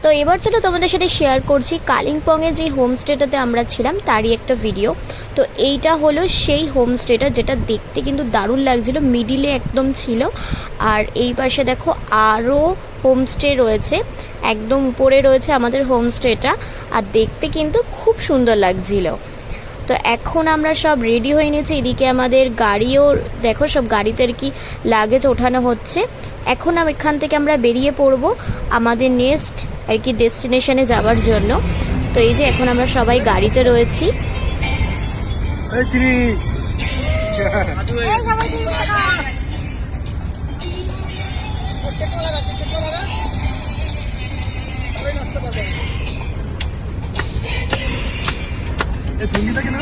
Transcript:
তো এবার চলো তোমাদের সাথে শেয়ার করছি কালিম্পংয়ে যে হোমস্টেটাতে আমরা ছিলাম তারই একটা ভিডিও। তো এইটা হলো সেই হোমস্টেটা, যেটা দেখতে কিন্তু দারুণ লাগছিল, মিডিলে একদম ছিল। আর এই পাশে দেখো আরও হোমস্টে রয়েছে, একদম উপরে রয়েছে আমাদের হোমস্টেটা, আর দেখতে কিন্তু খুব সুন্দর লাগছিল। তো এখন আমরা সব রেডি হয়ে নিয়েছি, এদিকে আমাদের গাড়িও দেখো, সব গাড়িতে আর কি লাগেজ ওঠানো হচ্ছে। এখন এখান থেকে আমরা বেরিয়ে পড়বো আমাদের নেক্সট আর কি ডেস্টিনেশনে যাওয়ার জন্য। তো এই যে এখন আমরা সবাই গাড়িতে রয়েছি। সঙ্গীটাকে না